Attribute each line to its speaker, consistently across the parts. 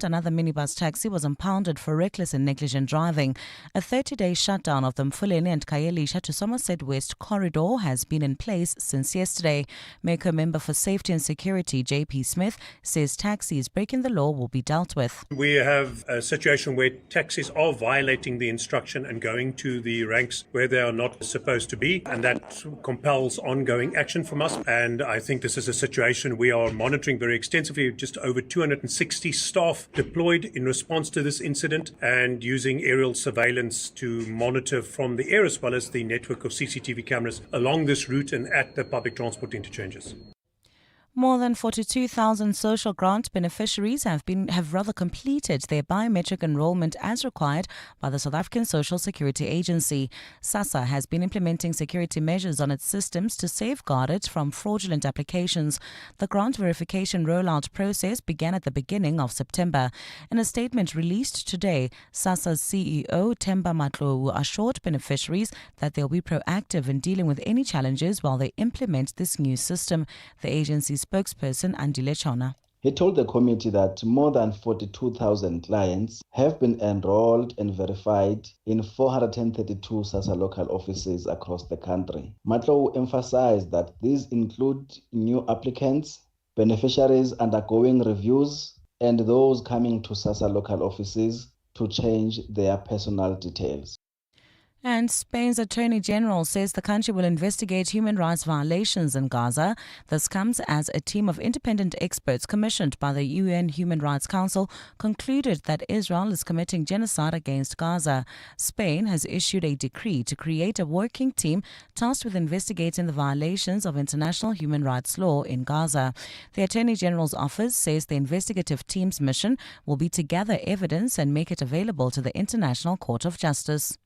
Speaker 1: another minibus taxi was impounded for reckless and negligent driving. A 30-day shutdown of the Mfuleni and Kayelisha to Somerset West corridor has been in place since yesterday. MECO member for Safety and Security, JP Smith, says taxis breaking the law will be dealt with.
Speaker 2: We have a situation where taxis are violating the instruction and going to the ranks where they are not supposed to be, and that compels ongoing action from us. And I think this is a situation we are monitoring very extensively. Just over 260 staff deployed in response to this incident and using aerial surveillance to monitor from the air as well as the network of CCTV cameras along this route and at the public transport interchanges.
Speaker 1: More than 42,000 social grant beneficiaries have completed their biometric enrollment as required by the South African Social Security Agency. SASSA has been implementing security measures on its systems to safeguard it from fraudulent applications. The grant verification rollout process began at the beginning of September. In a statement released today, SASSA's CEO Themba Matlowu assured beneficiaries that they'll be proactive in dealing with any challenges while they implement this new system. The agency's spokesperson Andile Chona.
Speaker 3: He told the committee that more than 42,000 clients have been enrolled and verified in 432 SASSA local offices across the country. Matlowu emphasized that these include new applicants, beneficiaries undergoing reviews, and those coming to SASSA local offices to change their personal details.
Speaker 1: And Spain's Attorney General says the country will investigate human rights violations in Gaza. This comes as a team of independent experts commissioned by the UN Human Rights Council concluded that Israel is committing genocide against Gaza. Spain has issued a decree to create a working team tasked with investigating the violations of international human rights law in Gaza. The Attorney General's office says the investigative team's mission will be to gather evidence and make it available to the International Court of Justice.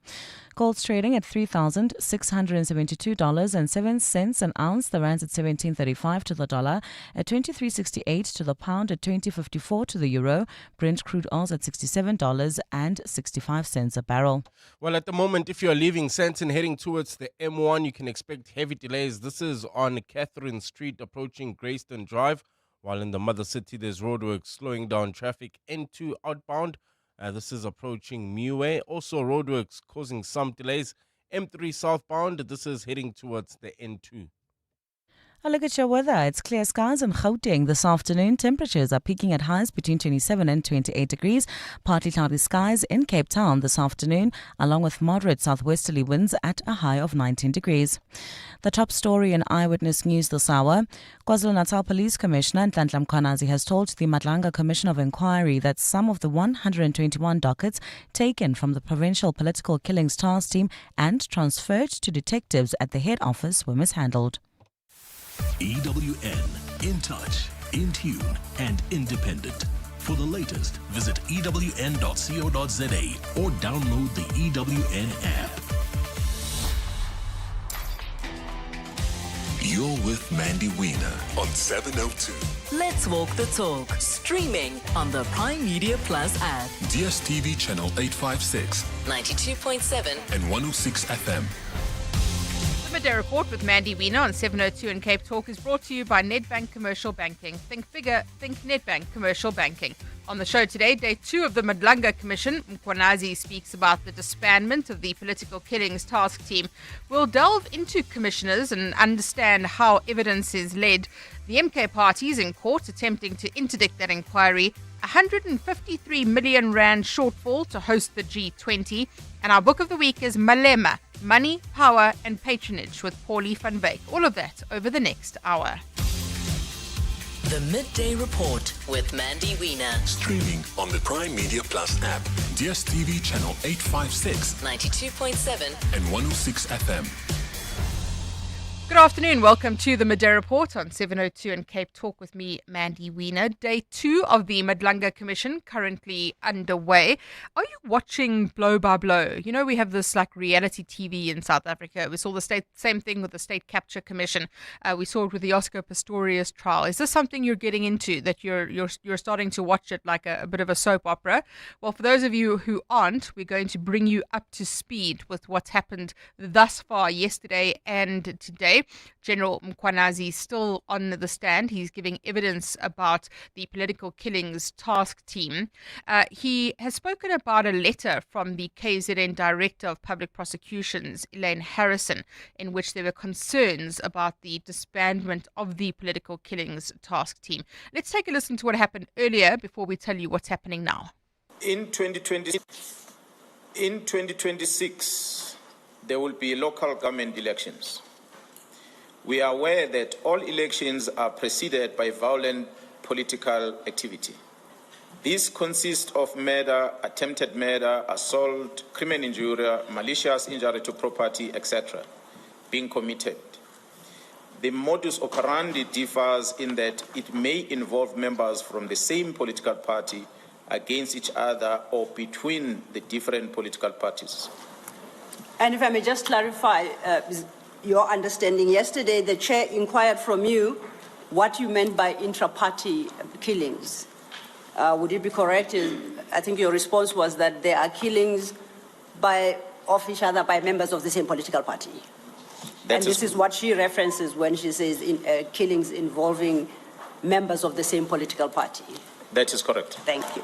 Speaker 1: Gold's trading at $3,672.07 an ounce. The rand's at 17.35 to the dollar, at 23.68 to the pound, at 20.54 to the euro. Brent crude oil's at $67.65 a barrel.
Speaker 4: Well, at the moment, if you're leaving Sandton heading towards the M1, you can expect heavy delays. This is on Catherine Street approaching Greyston Drive, while in the mother city there's roadworks slowing down traffic. N2 outbound. This is approaching Muway. Also roadworks causing some delays. M3 southbound, this is heading towards the N2.
Speaker 1: A look at your weather. It's clear skies in Gauteng this afternoon. Temperatures are peaking at highs between 27 and 28 degrees. Partly cloudy skies in Cape Town this afternoon, along with moderate southwesterly winds at a high of 19 degrees. The top story in Eyewitness News this hour. KwaZulu-Natal Police Commissioner Nhlanhla Mkhwanazi has told the Madlanga Commission of Inquiry that some of the 121 dockets taken from the Provincial Political Killings Task Team and transferred to detectives at the head office were mishandled.
Speaker 5: EWN, in touch, in tune, and independent. For the latest, visit ewn.co.za or download the EWN app. You're with Mandy Wiener on 702.
Speaker 6: Let's walk the talk. Streaming on the Prime Media Plus app.
Speaker 5: DSTV channel 856,
Speaker 6: 92.7
Speaker 5: and 106 FM.
Speaker 7: The Midday Report with Mandy Wiener on 702 and Cape Talk is brought to you by Nedbank Commercial Banking. Think bigger, think Nedbank Commercial Banking. On the show today, day 2 of the Madlanga Commission, Mkhwanazi speaks about the disbandment of the Political Killings Task Team. We'll delve into commissioners and understand how evidence is led. The MK parties in court attempting to interdict that inquiry. 153 million rand shortfall to host the G20. And our book of the week is Malema, Money, Power and Patronage with Paulie van Wyk. All of that over the next hour.
Speaker 6: The Midday Report with Mandy Wiener.
Speaker 5: Streaming on the Prime Media Plus app, DSTV channel 856,
Speaker 6: 92.7
Speaker 5: and 106 FM.
Speaker 7: Good afternoon. Welcome to the Midday Report on 702 and Cape Talk with me, Mandy Wiener. Day 2 of the Madlanga Commission currently underway. Are you watching blow by blow? You know, we have this like reality TV in South Africa. We saw the same thing with the State Capture Commission. We saw it with the Oscar Pistorius trial. Is this something you're getting into, that you're starting to watch it like a bit of a soap opera? Well, for those of you who aren't, we're going to bring you up to speed with what's happened thus far yesterday and today. today. General Mkhwanazi still on the stand. He's giving evidence about the political killings task team. He has spoken about a letter from the KZN Director of Public Prosecutions, Elaine Harrison, in which there were concerns about the disbandment of the political killings task team. Let's take a listen to what happened earlier before we tell you what's happening now.
Speaker 8: In 2026, there will be local government elections. We are aware that all elections are preceded by violent political activity. These consist of murder, attempted murder, assault, criminal injury, malicious injury to property, etc., being committed. The modus operandi differs in that it may involve members from the same political party against each other or between the different political parties.
Speaker 9: And if I may just clarify your understanding, yesterday the chair inquired from you what you meant by intra-party killings. Would it be correct? I think your response was that there are killings of each other by members of the same political party. And this is what she references when she says killings involving members of the same political party.
Speaker 8: That is correct.
Speaker 9: Thank you.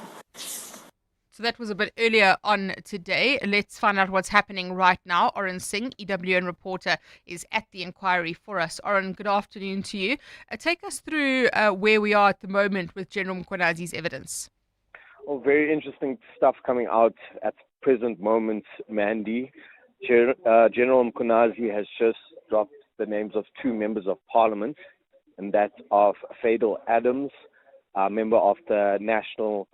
Speaker 7: So that was a bit earlier on today. Let's find out what's happening right now. Oren Singh, EWN reporter, is at the inquiry for us. Oren, good afternoon to you. Take us through where we are at the moment with General Mkhwanazi's evidence.
Speaker 10: Oh, very interesting stuff coming out at the present moment, Mandy. General Mkhwanazi has just dropped the names of 2 members of parliament, and that of Fadel Adams, a member of the National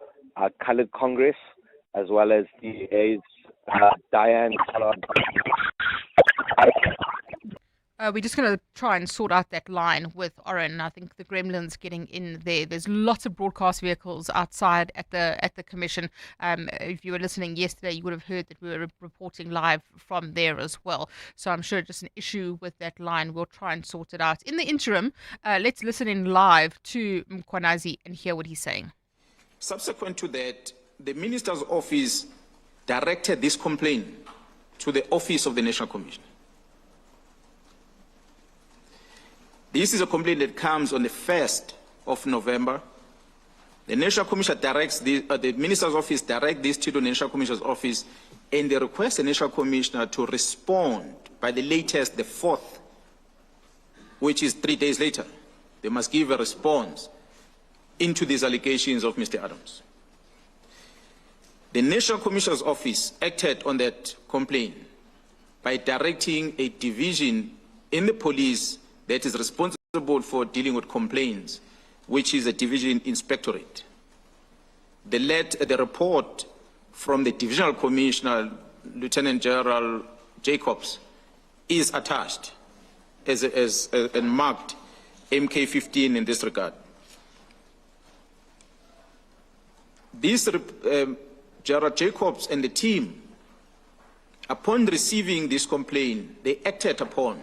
Speaker 10: Coloured Congress, as well as DA's Diane.
Speaker 7: We're just going to try and sort out that line with Oren. I think the gremlin's getting in there. There's lots of broadcast vehicles outside at the commission. If you were listening yesterday, you would have heard that we were reporting live from there as well. So I'm sure just an issue with that line. We'll try and sort it out. In the interim, let's listen in live to Mkhwanazi and hear what he's saying.
Speaker 8: Subsequent to that, the Minister's office directed this complaint to the Office of the National Commission. This is a complaint that comes on the 1st of November. The National Commission directs the Minister's office directs this to the National Commissioner's office, and they request the National Commissioner to respond by the latest, the 4th, which is 3 days later. They must give a response into these allegations of Mr. Adams. The National Commissioner's office acted on that complaint by directing a division in the police that is responsible for dealing with complaints, which is a division inspectorate. The report from the Divisional Commissioner, Lieutenant General Jacobs, is attached and marked MK15 in this regard. This General Jacobs and the team, upon receiving this complaint, they acted upon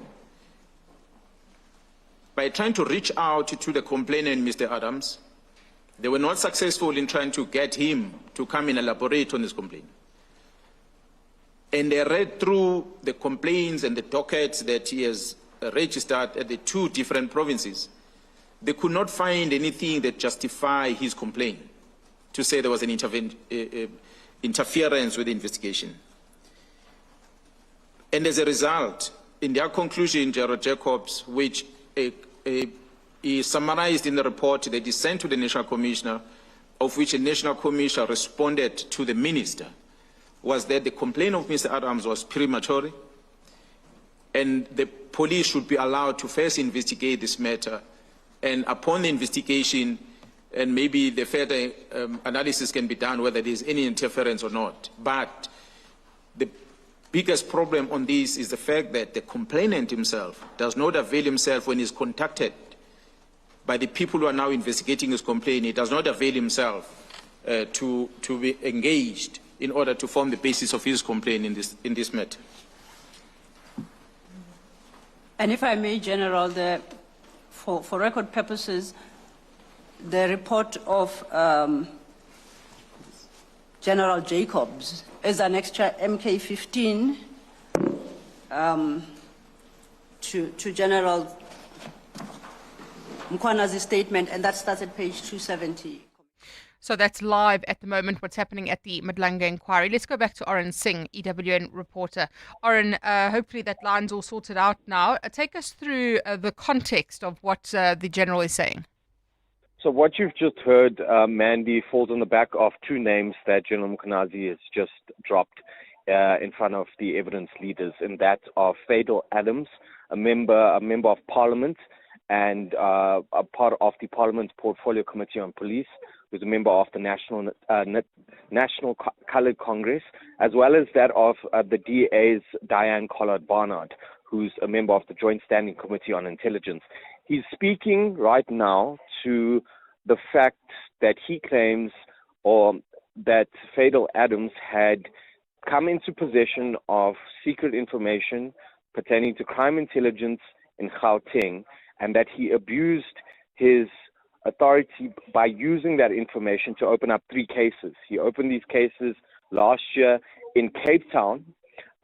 Speaker 8: by trying to reach out to the complainant, Mr. Adams. They were not successful in trying to get him to come and elaborate on this complaint. And they read through the complaints and the dockets that he has registered at the 2 different provinces. They could not find anything that justified his complaint to say there was an interference with the investigation. And as a result, in their conclusion, General Jacobs, which is summarized in the report that is sent to the National Commissioner, of which the National Commissioner responded to the Minister, was that the complaint of Mr. Adams was premature, and the police should be allowed to first investigate this matter, and upon the investigation, and maybe the further analysis can be done whether there is any interference or not. But the biggest problem on this is the fact that the complainant himself does not avail himself when he's contacted by the people who are now investigating his complaint. He does not avail himself to be engaged in order to form the basis of his complaint in this matter.
Speaker 9: And if I may, General, for record purposes, the report of General Jacobs is an extra MK15 to General Mkwanazi's statement, and that starts at page 270.
Speaker 7: So that's live at the moment, what's happening at the Madlanga inquiry. Let's go back to Oren Singh, EWN reporter. Oren, hopefully that line's all sorted out now. Take us through the context of what the General is saying.
Speaker 10: So what you've just heard, Mandy, falls on the back of two names that General Mkwanazi has just dropped in front of the evidence leaders, and that of Fadel Adams, a member of Parliament and a part of the Parliament's Portfolio Committee on Police, who's a member of the National Coloured Congress, as well as that of the DA's Diane Collard-Barnard, who's a member of the Joint Standing Committee on Intelligence. He's speaking right now to the fact that he claims that Fadel Adams had come into possession of secret information pertaining to crime intelligence in Gauteng, and that he abused his authority by using that information to open up 3 cases. He opened these cases last year in Cape Town,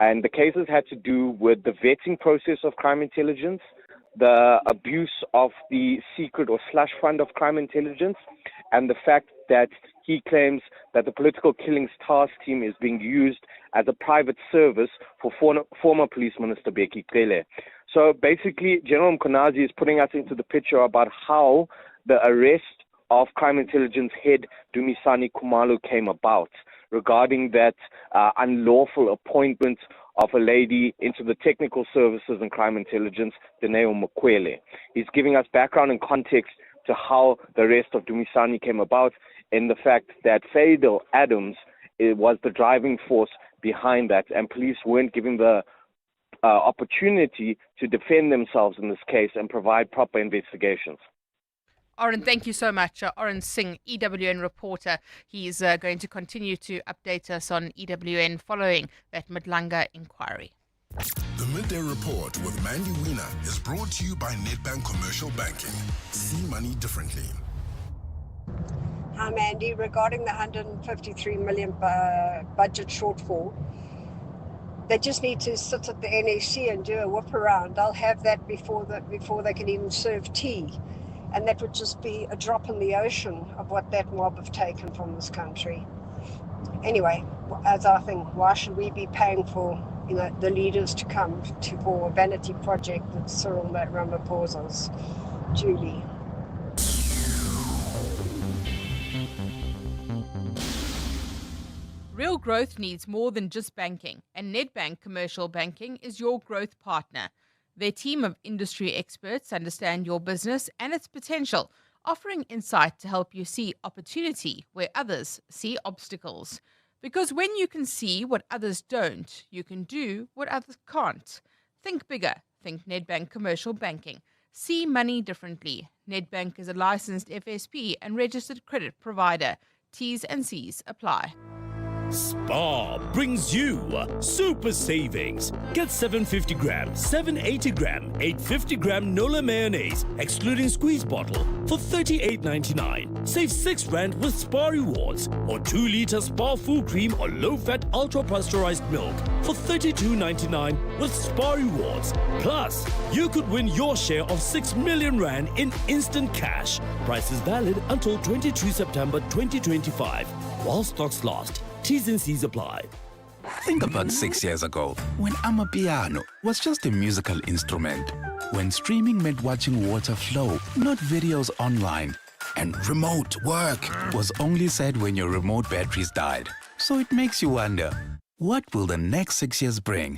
Speaker 10: and the cases had to do with the vetting process of crime intelligence, the abuse of the secret or slush fund of crime intelligence, and the fact that he claims that the political killings task team is being used as a private service for former police minister Bheki Cele. So basically, General Mkwanazi is putting us into the picture about how the arrest of crime intelligence head Dumisani Khumalo came about, regarding that unlawful appointment of a lady into the technical services and crime intelligence, Dineo Mokwele. He's giving us background and context to how the arrest of Dumisani came about, and the fact that Fadel Adams was the driving force behind that, and police weren't given the opportunity to defend themselves in this case and provide proper investigations.
Speaker 7: Oren, thank you so much. Oren Singh, EWN reporter. He's going to continue to update us on EWN following that Madlanga inquiry.
Speaker 11: The Midday Report with Mandy Wiener is brought to you by Nedbank Commercial Banking. See money differently.
Speaker 12: Hi, Mandy. Regarding the 153 million budget shortfall, they just need to sit at the NEC and do a whip around. They'll have that before they can even serve tea. And that would just be a drop in the ocean of what that mob have taken from this country. Anyway, as I think, why should we be paying for the leaders to come for a vanity project that Cyril Ramaphosa's? Julie.
Speaker 7: Real growth needs more than just banking, and Nedbank Commercial Banking is your growth partner. Their team of industry experts understand your business and its potential, offering insight to help you see opportunity where others see obstacles. Because when you can see what others don't, you can do what others can't. Think bigger. Think Nedbank Commercial Banking. See money differently. Nedbank is a licensed FSP and registered credit provider. T's and C's apply.
Speaker 13: Spar brings you super savings. Get 750 gram, 780 gram, 850 gram Nola mayonnaise, excluding squeeze bottle, for $38.99. Save R6 with Spar Rewards, or 2-liter Spar full cream or low-fat ultra-pasteurized milk for $32.99 with Spar Rewards. Plus, you could win your share of R6 million in instant cash. Price is valid until 22 September 2025, while stocks last. T's and C's apply.
Speaker 14: Think about 6 years ago, when Amapiano was just a musical instrument, when streaming meant watching water flow, not videos online, and remote work was only said when your remote batteries died. So it makes you wonder, what will the next 6 years bring?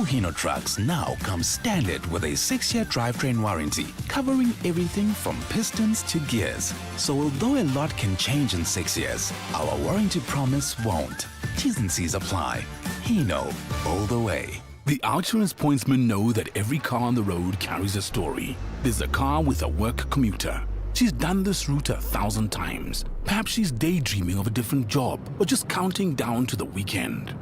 Speaker 14: Hino trucks now come standard with a 6-year drivetrain warranty, covering everything from pistons to gears. So although a lot can change in 6 years, our warranty promise won't. T's and C's apply. Hino, all the way.
Speaker 5: The Outsurance pointsmen know that every car on the road carries a story. There's a car with a work commuter. She's done this route 1,000 times. Perhaps she's daydreaming of a different job or just counting down to the weekend.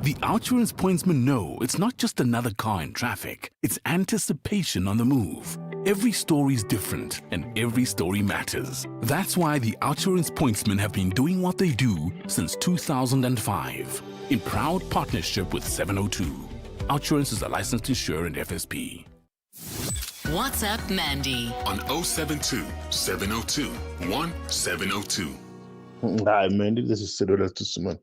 Speaker 5: The Outsurance pointsmen know it's not just another car in traffic, it's anticipation on the move. Every story is different and every story matters. That's why the Outsurance pointsmen have been doing what they do since 2005, in proud partnership with 702. Outsurance is a licensed insurer and FSP.
Speaker 6: WhatsApp Mandy
Speaker 11: on 072 702 1702.
Speaker 15: Hi, Mandy. This is Sidola Tusuman.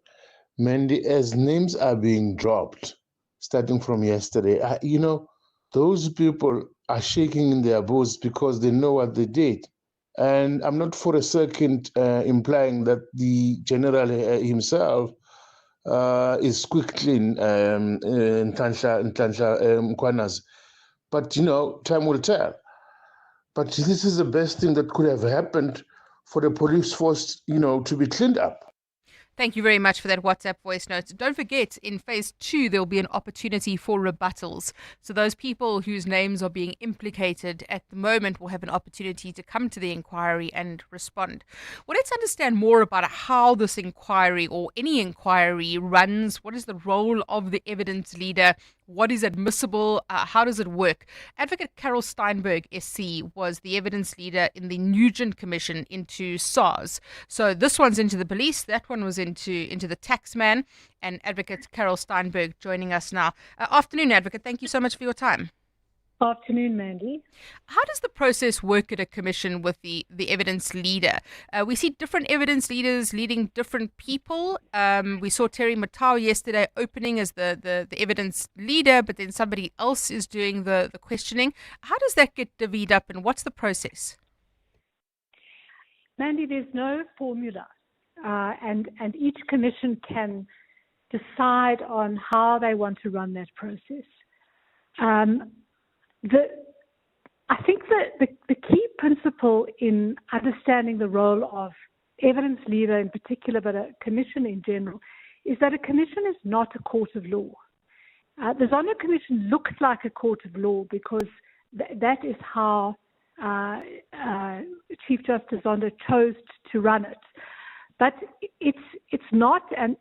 Speaker 15: Mandy, as names are being dropped, starting from yesterday, those people are shaking in their boots because they know what they did. And I'm not for a second implying that the general himself is squeak clean in Tansha Mkwanas. But, time will tell. But this is the best thing that could have happened for the police force, to be cleaned up.
Speaker 7: Thank you very much for that WhatsApp voice note. Don't forget, in phase 2, there'll be an opportunity for rebuttals. So those people whose names are being implicated at the moment will have an opportunity to come to the inquiry and respond. Well, let's understand more about how this inquiry or any inquiry runs. What is the role of the evidence leader? What is admissible? How does it work? Advocate Carol Steinberg, SC, was the evidence leader in the Nugent Commission into SARS. So this one's into the police, that one was into the taxman, and Advocate Carol Steinberg joining us now. Afternoon, Advocate. Thank you so much for your time.
Speaker 16: Afternoon, Mandy.
Speaker 7: How does the process work at a commission with the evidence leader? We see different evidence leaders leading different people. We saw Terry Matau yesterday opening as the evidence leader, but then somebody else is doing the questioning. How does that get divvied up, and what's the process?
Speaker 16: Mandy, there's no formula, and each commission can decide on how they want to run that process. I think that the key principle in understanding the role of evidence leader in particular, but a commission in general, is that a commission is not a court of law. The Zondo Commission looks like a court of law because that is how Chief Justice Zondo chose to run it. But it's not, and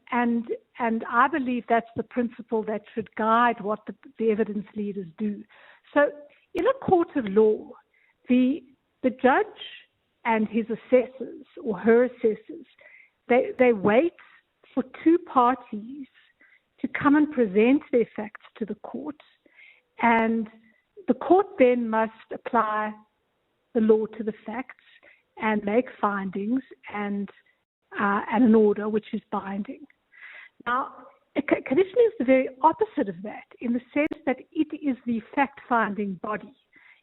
Speaker 16: I believe that's the principle that should guide what the evidence leaders do. So in a court of law, the judge and his assessors or her assessors, they wait for two parties to come and present their facts to the court, and the court then must apply the law to the facts and make findings and an order which is binding. Now, a commission is the very opposite of that, in the sense that it is the fact-finding body.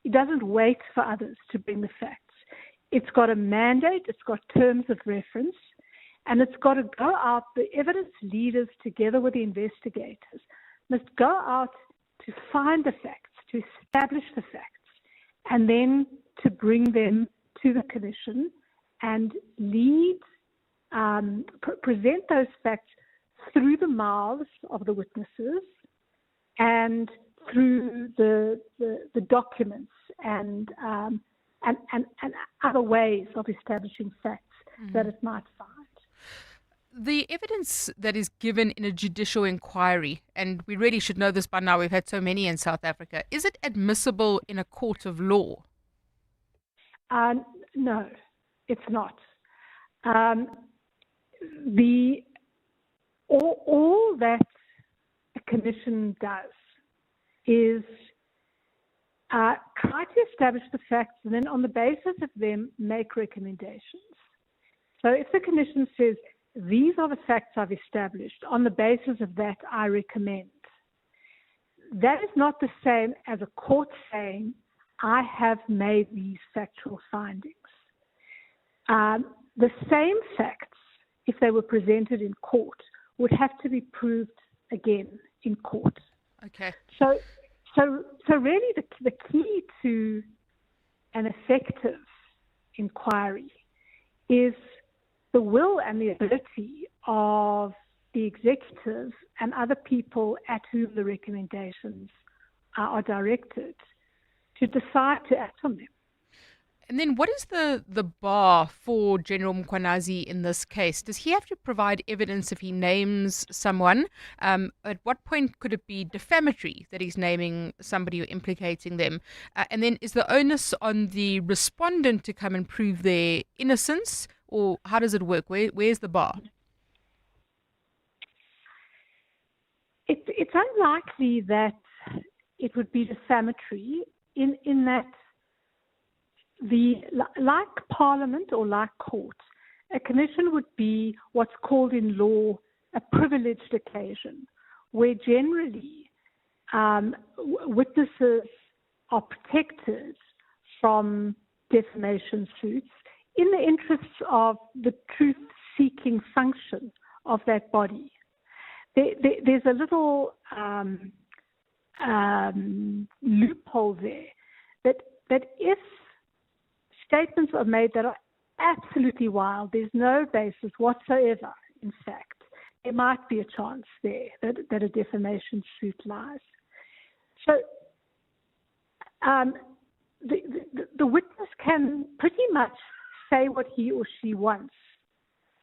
Speaker 16: It doesn't wait for others to bring the facts. It's got a mandate, it's got terms of reference, and it's got to go out. The evidence leaders, together with the investigators, must go out to find the facts, to establish the facts, and then to bring them to the commission and present those facts through the mouths of the witnesses and through the documents and other ways of establishing facts that it might find.
Speaker 7: The evidence that is given in a judicial inquiry, and we really should know this by now, we've had so many in South Africa, is it admissible in a court of law?
Speaker 16: No, it's not. All that a commission does is try to establish the facts and then on the basis of them make recommendations. So if the commission says, these are the facts I've established, on the basis of that I recommend, that is not the same as a court saying, I have made these factual findings. The same facts, if they were presented in court, would have to be proved again in court.
Speaker 7: Okay.
Speaker 16: So really the key to an effective inquiry is the will and the ability of the executive and other people at whom the recommendations are directed to decide to act on them.
Speaker 7: And then what is the bar for General Mkhwanazi in this case? Does he have to provide evidence if he names someone? At what point could it be defamatory that he's naming somebody or implicating them? And then is the onus on the respondent to come and prove their innocence, or how does it work? Where's the bar?
Speaker 16: It's it's unlikely that it would be defamatory in that like Parliament or like court, a commission would be what's called in law a privileged occasion, where generally witnesses are protected from defamation suits in the interests of the truth-seeking function of that body. There's a little loophole there that if statements are made that are absolutely wild, there's no basis whatsoever, in fact, there might be a chance there that a defamation suit lies. So the witness can pretty much say what he or she wants,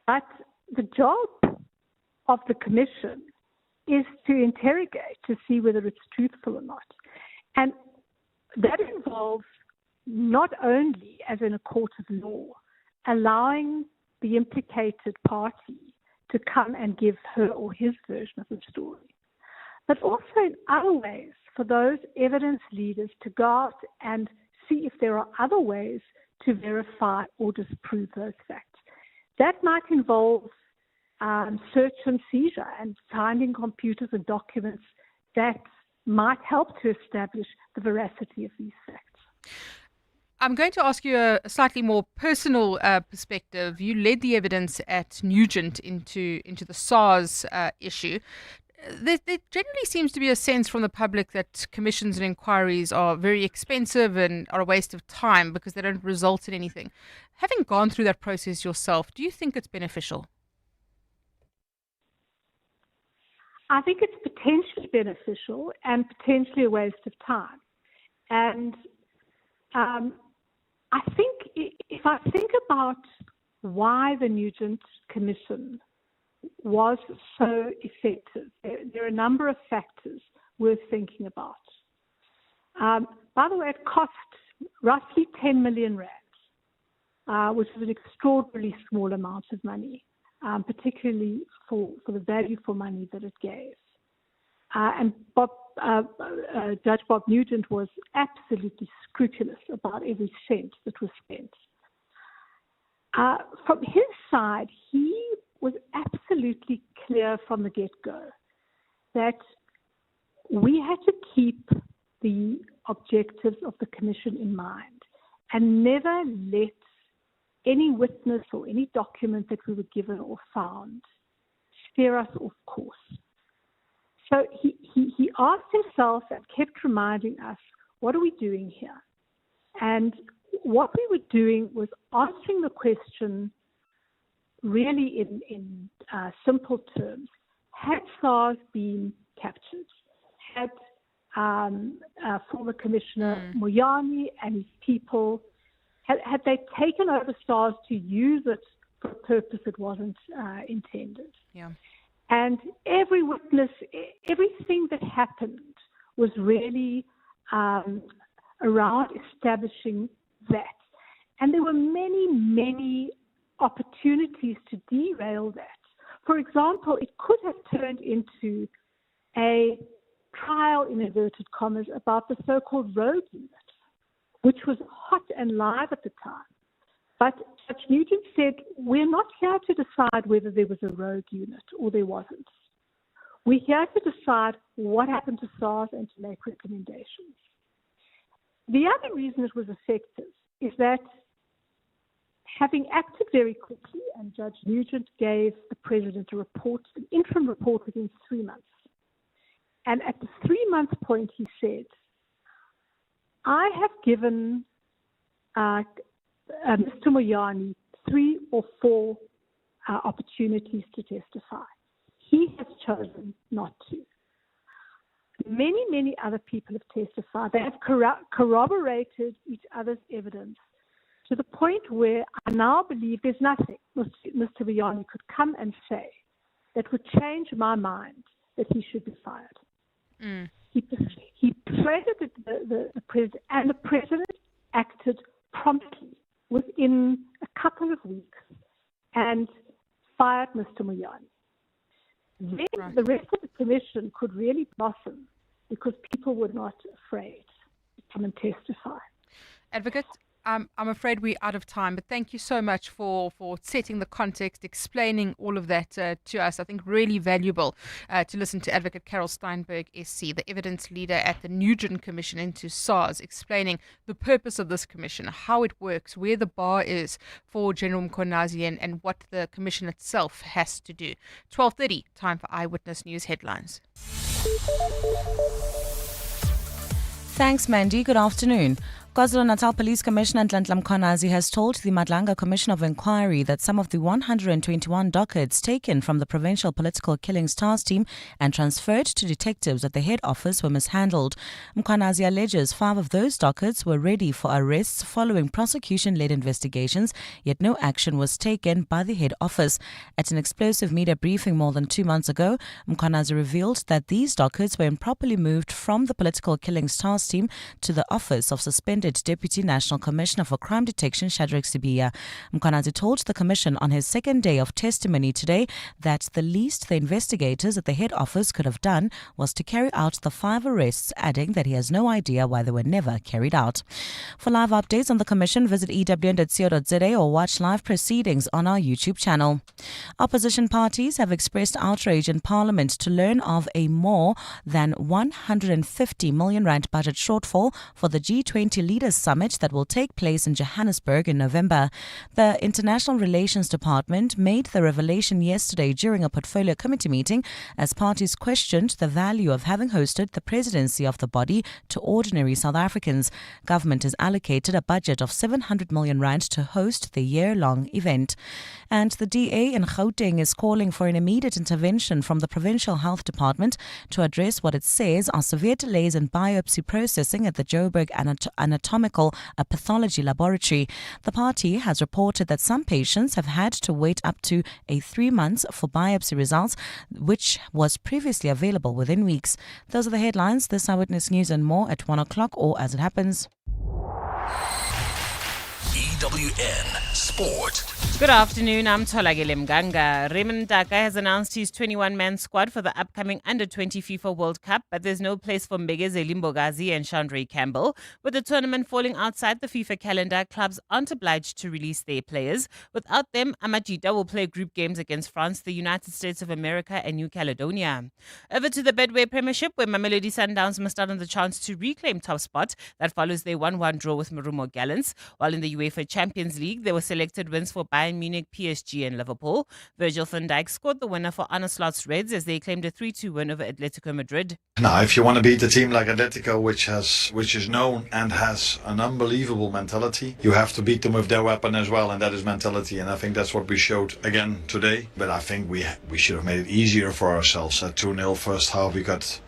Speaker 16: but the job of the commission is to interrogate to see whether it's truthful or not. And that involves not only, as in a court of law, allowing the implicated party to come and give her or his version of the story, but also in other ways for those evidence leaders to go out and see if there are other ways to verify or disprove those facts. That might involve search and seizure and finding computers and documents that might help to establish the veracity of these facts.
Speaker 7: I'm going to ask you a slightly more personal perspective. You led the evidence at Nugent into the SARS issue. There generally seems to be a sense from the public that commissions and inquiries are very expensive and are a waste of time because they don't result in anything. Having gone through that process yourself, do you think it's beneficial?
Speaker 16: I think it's potentially beneficial and potentially a waste of time. And I think if I think about why the Nugent Commission was so effective, there are a number of factors worth thinking about. By the way, it cost roughly 10 million rand, which is an extraordinarily small amount of money, particularly for the value for money that it gave. And Judge Bob Nugent was absolutely scrupulous about every cent that was spent. From his side, he was absolutely clear from the get-go that we had to keep the objectives of the commission in mind and never let any witness or any document that we were given or found steer us off course. So he asked himself and kept reminding us, what are we doing here? And what we were doing was answering the question really in simple terms. Had SARS been captured? Had former Commissioner Moyani and his people, had they taken over SARS to use it for a purpose it wasn't intended?
Speaker 7: Yeah.
Speaker 16: And every witness, everything that happened was really around establishing that. And there were many, many opportunities to derail that. For example, it could have turned into a trial, in inverted commas, about the so-called rogue unit, which was hot and live at the time. But Judge Nugent said, we're not here to decide whether there was a rogue unit or there wasn't. We're here to decide what happened to SARS and to make recommendations. The other reason it was effective is that having acted very quickly, and Judge Nugent gave the President a report, an interim report within 3 months. And at the 3-month point, he said, I have given Mr. Moyani 3 or 4 opportunities to testify. He has chosen not to. Many, many other people have testified. They have corroborated each other's evidence to the point where I now believe there's nothing Mr. Moyani could come and say that would change my mind that he should be fired.
Speaker 7: Mm.
Speaker 16: He persuaded the president, and the president acted promptly within a couple of weeks and fired Mr. Moyani. then the rest of the commission could really blossom because people were not afraid to come and testify.
Speaker 7: Advocate, I'm afraid we're out of time, but thank you so much for setting the context, explaining all of that to us. I think really valuable to listen to Advocate Carol Steinberg, SC, the evidence leader at the Nugent Commission into SARS, explaining the purpose of this commission, how it works, where the bar is for General Mkhonazi and what the commission itself has to do. 12:30, time for Eyewitness News headlines.
Speaker 1: Thanks, Mandy. Good afternoon. KwaZulu-Natal Police Commissioner Madlanga Commission has told the Madlanga Commission of Inquiry that some of the 121 dockets taken from the Provincial Political Killings Task Team and transferred to detectives at the head office were mishandled. Mkhonazi alleges 5 of those dockets were ready for arrests following prosecution-led investigations, yet no action was taken by the head office. At an explosive media briefing more than 2 months ago, Mkhonazi revealed that these dockets were improperly moved from the Political Killings Task Team to the office of suspended Deputy National Commissioner for Crime Detection Shadrack Sibiya. Mkhonazi told the Commission on his second day of testimony today that the least the investigators at the head office could have done was to carry out the 5 arrests, adding that he has no idea why they were never carried out. For live updates on the Commission, visit ewn.co.za or watch live proceedings on our YouTube channel. Opposition parties have expressed outrage in Parliament to learn of a more than 150 million rand budget shortfall for the G20 Leaders Summit that will take place in Johannesburg in November. The International Relations Department made the revelation yesterday during a portfolio committee meeting as parties questioned the value of having hosted the presidency of the body to ordinary South Africans. Government has allocated a budget of 700 million rand to host the year-long event. And the DA in Gauteng is calling for an immediate intervention from the Provincial Health Department to address what it says are severe delays in biopsy processing at the Joburg Anatomical Pathology Laboratory. The party has reported that some patients have had to wait up to 3 months for biopsy results, which was previously available within weeks. Those are the headlines. This Eyewitness News and more at 1 o'clock or as it happens.
Speaker 11: EWN Sport.
Speaker 17: Good afternoon, I'm Tolagile Mganga. Raymond Daka has announced his 21-man squad for the upcoming Under-20 FIFA World Cup, but there's no place for Mbegeze Limbogazi and Chandray Campbell. With the tournament falling outside the FIFA calendar, clubs aren't obliged to release their players. Without them, Amajita will play group games against France, the United States of America and New Caledonia. Over to the Bedway Premiership, where Mamelodi Sundowns must out on the chance to reclaim top spot. That follows their 1-1 draw with Marumo Gallants, while in the UEFA Champions League, there were selected wins for Bayern Munich, PSG and Liverpool. Virgil van Dijk scored the winner for Arne Slot's Reds as they claimed a 3-2 win over Atletico Madrid.
Speaker 18: Now, if you want to beat a team like Atletico, which is known and has an unbelievable mentality, you have to beat them with their weapon as well, and that is mentality. And I think that's what we showed again today. But I think we should have made it easier for ourselves. At 2-0 first half, we got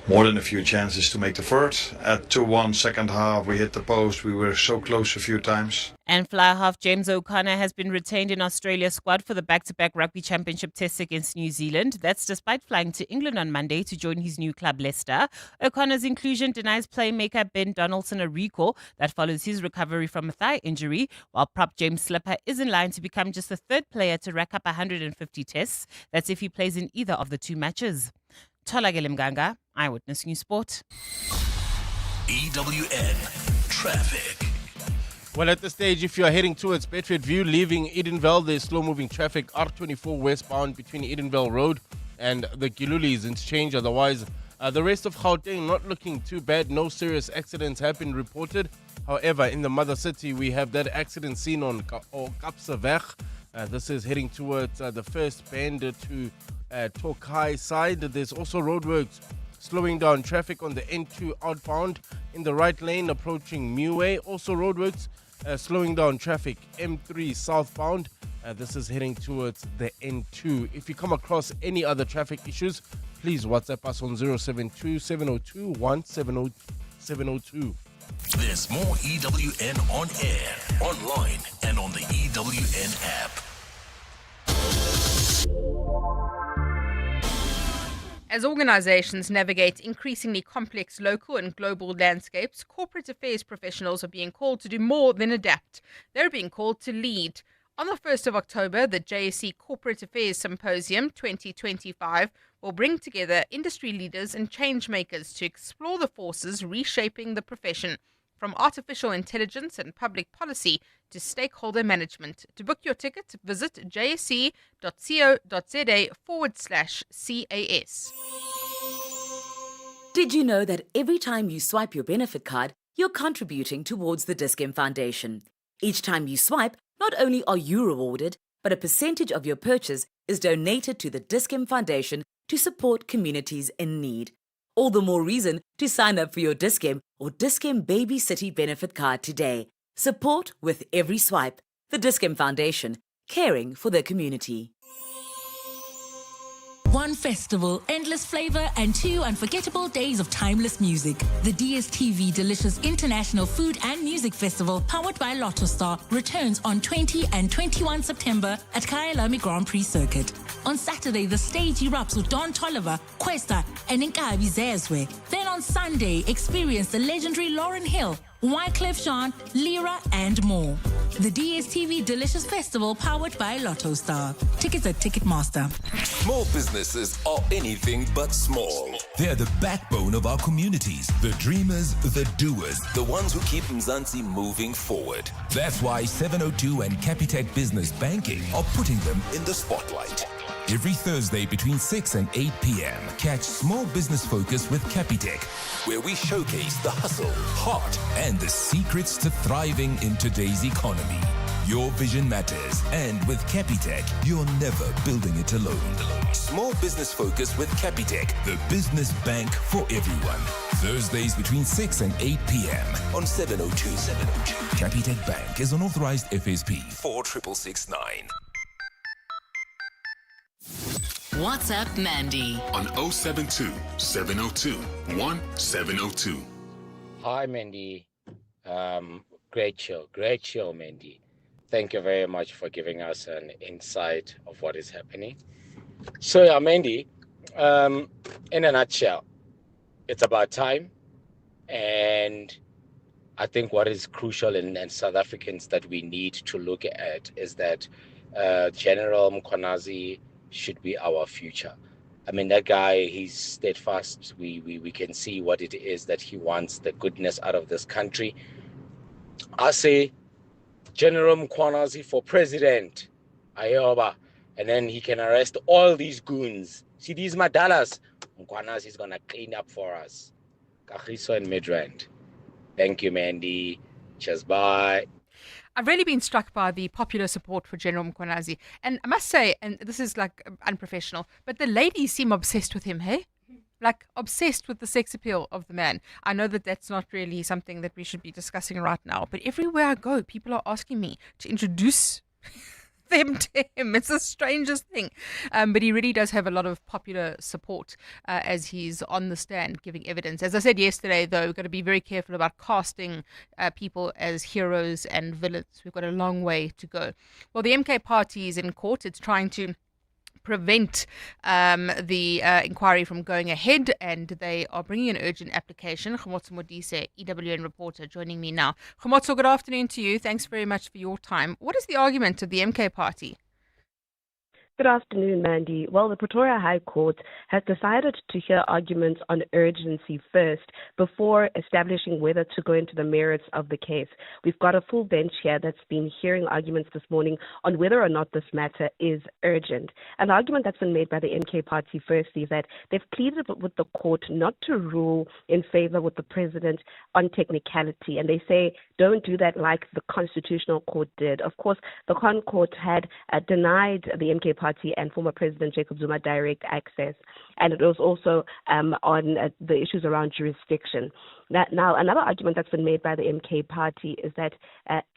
Speaker 18: more than a few chances to make the third. At 2-1 second half, we hit the post. We were so close a few times.
Speaker 17: And fly half James O'Connor has been retained in Australia's squad for the back-to-back Rugby Championship tests against New Zealand. That's despite flying to England on Monday to join his new club Leicester. O'Connor's inclusion denies playmaker Ben Donaldson a recall that follows his recovery from a thigh injury, while prop James Slipper is in line to become just the 3rd player to rack up 150 tests. That's if he plays in either of the 2 matches. Tolagile Mganga, Eyewitness News Sport.
Speaker 11: EWN Traffic.
Speaker 4: Well, at this stage, if you are heading towards Bedford View, leaving Edenvale, there's slow-moving traffic, R24 westbound between Edenvale Road and the Gilulis interchange. Otherwise, the rest of Gauteng not looking too bad. No serious accidents have been reported. However, in the mother city, we have that accident seen on Kapseweg. This is heading towards the first bend to Tokai side. There's also roadworks slowing down traffic on the N2 outbound in the right lane approaching Muway. Also roadworks slowing down traffic M3 southbound. This is heading towards the N2. If you come across any other traffic issues, please WhatsApp us on 072 702 170
Speaker 11: There's more EWN on air, online, and on the EWN app.
Speaker 7: As organizations navigate increasingly complex local and global landscapes, corporate affairs professionals are being called to do more than adapt. They're being called to lead. On the 1st of October, the JSE Corporate Affairs Symposium 2025 will bring together industry leaders and change makers to explore the forces reshaping the profession, from artificial intelligence and public policy to stakeholder management. To book your ticket, visit jsc.co.za/CAS.
Speaker 19: Did you know that every time you swipe your benefit card, you're contributing towards the Dis-Chem Foundation? Each time you swipe, not only are you rewarded, but a percentage of your purchase is donated to the Dis-Chem Foundation to support communities in need. All the more reason to sign up for your Dis-Chem or Dis-Chem Baby City benefit card today. Support with every swipe. The Dis-Chem Foundation, caring for the community.
Speaker 20: One festival, endless flavor, and 2 unforgettable days of timeless music. The DSTV Delicious International Food and Music Festival, powered by Lotto Star, returns on 20 and 21 September at Kyalami Grand Prix Circuit. On Saturday, the stage erupts with Don Toliver, Questa, and Nkabi Zezwe. Then on Sunday, experience the legendary Lauryn Hill, Wyclef Jean, Lyra, and more. The DSTV Delicious Festival, powered by Lotto Star. Tickets at Ticketmaster.
Speaker 21: Small businesses are anything but small. They're the backbone of our communities. The dreamers, the doers. The ones who keep Mzansi moving forward. That's why 702 and Capitec Business Banking are putting them in the spotlight. Every Thursday between 6 and 8 p.m. catch Small Business Focus with Capitec, where we showcase the hustle, heart, and the secrets to thriving in today's economy. Your vision matters, and with Capitec, you're never building it alone. Small Business Focus with Capitec, the business bank for everyone. Thursdays between 6 and 8 p.m. on 702. Capitec Bank is an authorized FSP 46669.
Speaker 6: WhatsApp Mandy
Speaker 11: on 072 702 1702.
Speaker 22: Hi, Mandy. Great show, Mandy. Thank you very much for giving us an insight of what is happening. So, yeah, Mandy, in a nutshell, it's about time. And I think what is crucial in South Africans that we need to look at is that General Mkhwanazi should be our future. I mean, that guy, he's steadfast. We can see what it is that he wants, the goodness out of this country. I say General Mkhwanazi for president. Ayoba. And then he can arrest all these goons. See these madalas? Mkhwanazi is going to clean up for us. Kagiso and Midrand. Thank you, Mandy. Cheers, bye.
Speaker 7: I've really been struck by the popular support for General Mkhwanazi. And I must say, and this is like unprofessional, but the ladies seem obsessed with him, hey? Like obsessed with the sex appeal of the man. I know that that's not really something that we should be discussing right now, but everywhere I go, people are asking me to introduce them to him. It's the strangest thing. But he really does have a lot of popular support as he's on the stand giving evidence. As I said yesterday, though, we've got to be very careful about casting people as heroes and villains. We've got a long way to go. Well, the MK party is in court. It's trying to prevent the inquiry from going ahead, and they are bringing an urgent application. Khomotso Modise, EWN reporter, joining me now. Khomotso, good afternoon to you. Thanks very much for your time. What is the argument of the MK party?
Speaker 23: Good afternoon, Mandy. Well, the Pretoria High Court has decided to hear arguments on urgency first before establishing whether to go into the merits of the case. We've got a full bench here that's been hearing arguments this morning on whether or not this matter is urgent. An argument that's been made by the MK party firstly is that they've pleaded with the court not to rule in favor with the president on technicality, and they say don't do that like the Constitutional Court did. Of course, the Con Court had denied the MK party and former President Jacob Zuma direct access, and it was also on the issues around jurisdiction. Now, another argument that's been made by the MK party is that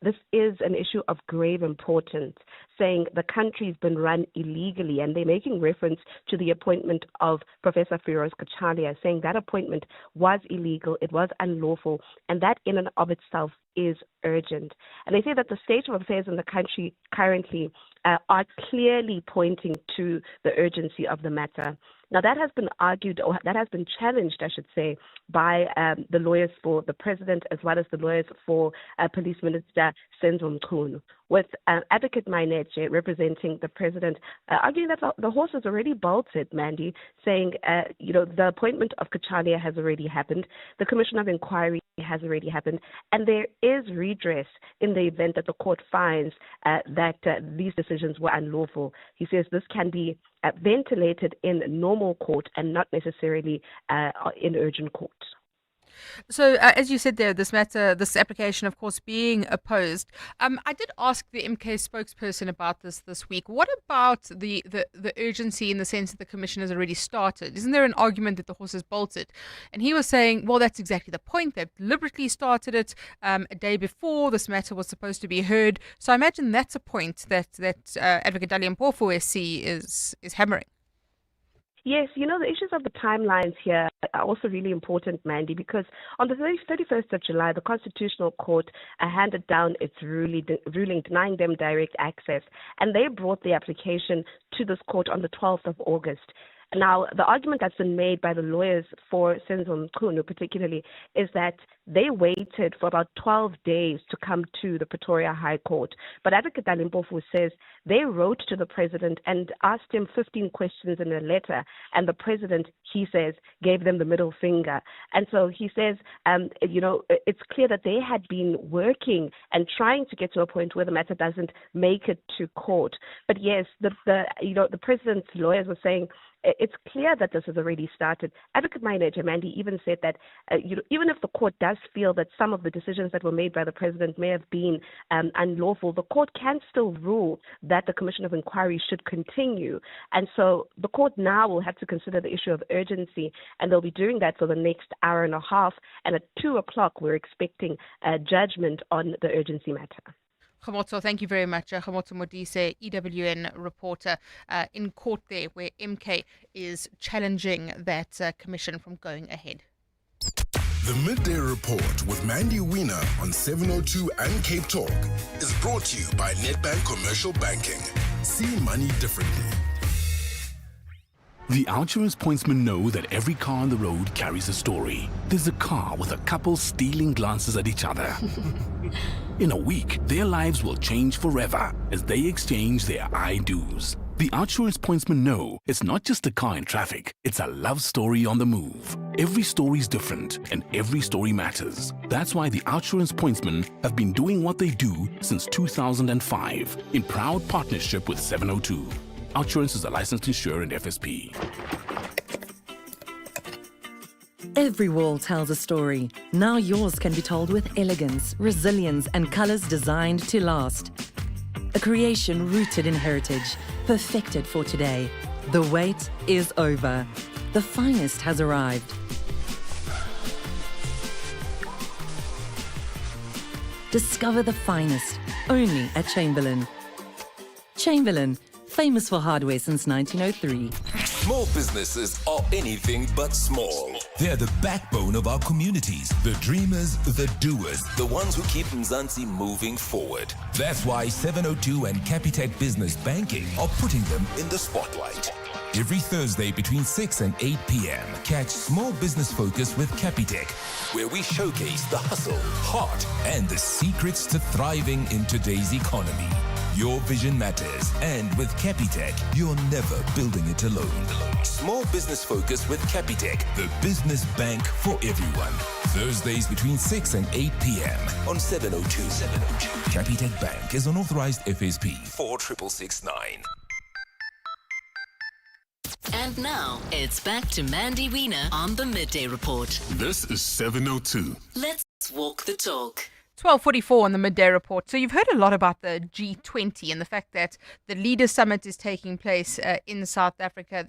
Speaker 23: this is an issue of grave importance, saying the country's been run illegally, and they're making reference to the appointment of Professor Firoz Kachalia, saying that appointment was illegal, it was unlawful, and that in and of itself is urgent. And they say that the state of affairs in the country currently are clearly pointing to the urgency of the matter. Now, that has been argued, or that has been challenged, I should say, by the lawyers for the president as well as the lawyers for Police Minister Senzo Mchunu, with Advocate Maineche representing the president, arguing that the horse has already bolted, Mandy, saying, the appointment of Kachania has already happened, the Commission of Inquiry has already happened, and there is redress in the event that the court finds that these decisions were unlawful. He says this can be ventilated in normal court and not necessarily in urgent court.
Speaker 7: So, as you said there, this application, of course, being opposed. I did ask the MK spokesperson about this week. What about the urgency in the sense that the commission has already started? Isn't there an argument that the horse has bolted? And he was saying, well, that's exactly the point. They've deliberately started it a day before this matter was supposed to be heard. So I imagine that's a point that Advocate Dali Mpofu SC is hammering.
Speaker 23: Yes, the issues of the timelines here are also really important, Mandy, because on the 31st of July, the Constitutional Court handed down its ruling denying them direct access, and they brought the application to this court on the 12th of August. Now, the argument that's been made by the lawyers for Senzo Mchunu particularly is that they waited for about 12 days to come to the Pretoria High Court. But Advocate Dali Mpofu says they wrote to the president and asked him 15 questions in a letter, and the president, he says, gave them the middle finger. And so he says, it's clear that they had been working and trying to get to a point where the matter doesn't make it to court. But yes, the president's lawyers were saying, it's clear that this has already started. Advocate Maineche, Mandy, even said that even if the court does feel that some of the decisions that were made by the president may have been unlawful, the court can still rule that the Commission of Inquiry should continue. And so the court now will have to consider the issue of urgency, and they'll be doing that for the next hour and a half. And at 2 o'clock, we're expecting a judgment on the urgency matter.
Speaker 7: Khamotso, thank you very much. Khamotso Modise, EWN reporter in court there where MK is challenging that commission from going ahead.
Speaker 11: The Midday Report with Mandy Wiener on 702 and Cape Talk is brought to you by Nedbank Commercial Banking. See money differently.
Speaker 5: The Outsurance pointsmen know that every car on the road carries a story. There's a car with a couple stealing glances at each other. In a week, their lives will change forever as they exchange their I-do's. The Outsurance pointsmen know it's not just a car in traffic, it's a love story on the move. Every story's different and every story matters. That's why the Outsurance pointsmen have been doing what they do since 2005 in proud partnership with 702. Outsurance is a licensed insurer and FSP.
Speaker 2: Every wall tells a story. Now yours can be told with elegance, resilience, and colors designed to last. A creation rooted in heritage, perfected for today. The wait is over. The finest has arrived. Discover the finest, only at Chamberlain. Chamberlain, famous for hardware since 1903.
Speaker 21: Small businesses are anything but small. They're the backbone of our communities, the dreamers, the doers, the ones who keep Mzansi moving forward. That's why 702 and Capitec Business Banking are putting them in the spotlight. Every Thursday between 6 and 8 p.m., catch Small Business Focus with Capitec, where we showcase the hustle, heart, and the secrets to thriving in today's economy. Your vision matters, and with Capitec, you're never building it alone. Small Business Focus with Capitec, the business bank for everyone. Thursdays between 6 and 8 p.m. on 702. Capitec Bank is an authorized FSP 46669.
Speaker 6: And now, it's back to Mandy Wiener on the Midday Report.
Speaker 11: This is 702.
Speaker 6: Let's walk the talk.
Speaker 7: 12:44 on the Midday Report. So you've heard a lot about the G20 and the fact that the Leaders Summit is taking place in South Africa.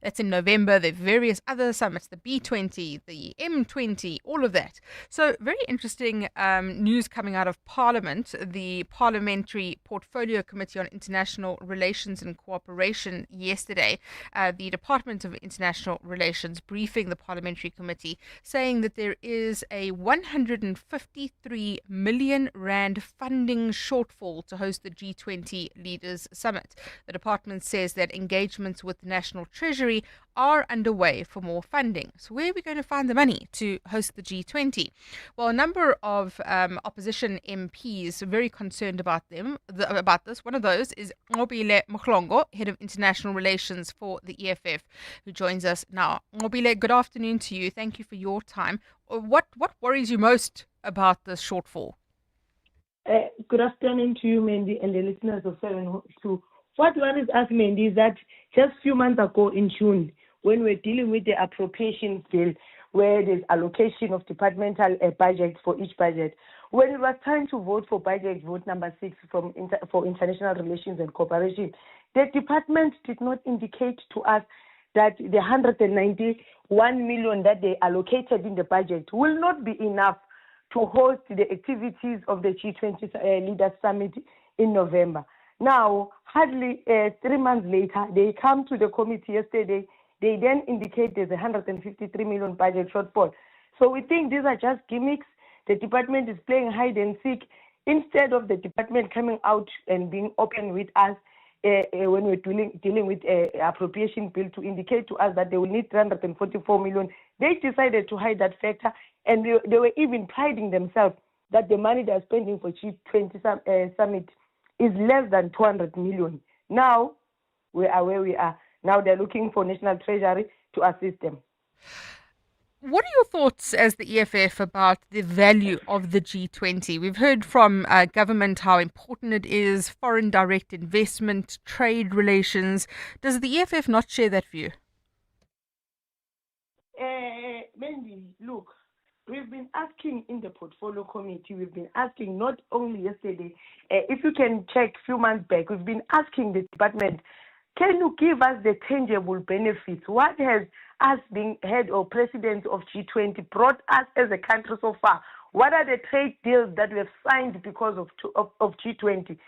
Speaker 7: That's in November. There are various other summits, the B20, the M20, all of that. So very interesting news coming out of Parliament. The Parliamentary Portfolio Committee on International Relations and Cooperation yesterday, the Department of International Relations briefing the Parliamentary Committee saying that there is a $153 R153 million rand funding shortfall to host the G20 Leaders Summit. The department says that engagements with the National Treasury are underway for more funding. So where are we going to find the money to host the G20? Well, a number of opposition MPs are very concerned about this. One of those is Ngobile Mhlongo, Head of International Relations for the EFF, who joins us now. Ngobile, good afternoon to you. Thank you for your time. What worries you most about this shortfall?
Speaker 3: Good afternoon to you, Mandy, and the listeners of 702. What worries us, Mandy, is that just a few months ago in June, when we're dealing with the appropriation bill, where there's allocation of departmental budget for each budget, when it was time to vote for budget vote number 6 for international relations and cooperation, the department did not indicate to us that the 191 million that they allocated in the budget will not be enough to host the activities of the G20 Leaders Summit in November. Now, hardly 3 months later, they come to the committee yesterday. They then indicate there's a 153 million budget shortfall. So we think these are just gimmicks. The department is playing hide and seek instead of the department coming out and being open with us when we're dealing with appropriation bill to indicate to us that they will need 344 million. They decided to hide that factor, and they were even priding themselves that the money they're spending for G20 summit is less than 200 million. Now, we are where we are. Now they're looking for National Treasury to assist them.
Speaker 7: What are your thoughts as the EFF about the value of the G20? We've heard from government how important it is, foreign direct investment, trade relations. Does the EFF not share that view?
Speaker 3: Mandy, look, we've been asking in the portfolio committee, we've been asking not only yesterday, if you can check a few months back, we've been asking the department, can you give us the tangible benefits? What has us being head or president of G20 brought us as a country so far? What are the trade deals that we have signed because of G20?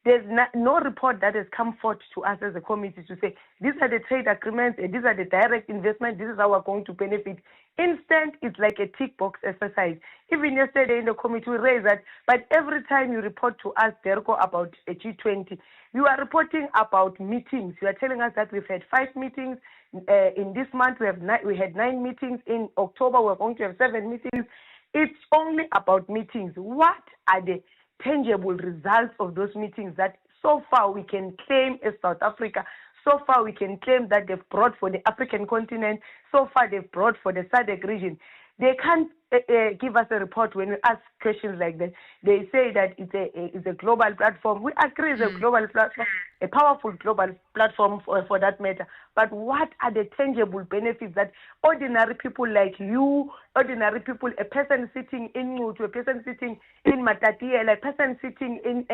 Speaker 3: There's no report that has come forth to us as a committee to say, these are the trade agreements, these are the direct investments, this is how we're going to benefit. Instead, it's like a tick box exercise. Even yesterday in the committee, we raised that, but every time you report to us, Derko, about a G20, you are reporting about meetings. You are telling us that we've had 5 meetings. In this month, we had 9 meetings. In October, we're going to have 7 meetings. It's only about meetings. What are the tangible results of those meetings that so far we can claim as South Africa? So far we can claim that they've brought for the African continent. So far they've brought for the SADC region. They can't give us a report when we ask questions like that. They say that it's a global platform. We agree it's a global platform, a powerful global platform for that matter. But what are the tangible benefits that ordinary people like you, ordinary people, a person sitting in Mutu, a person sitting in Matatiele, a person sitting in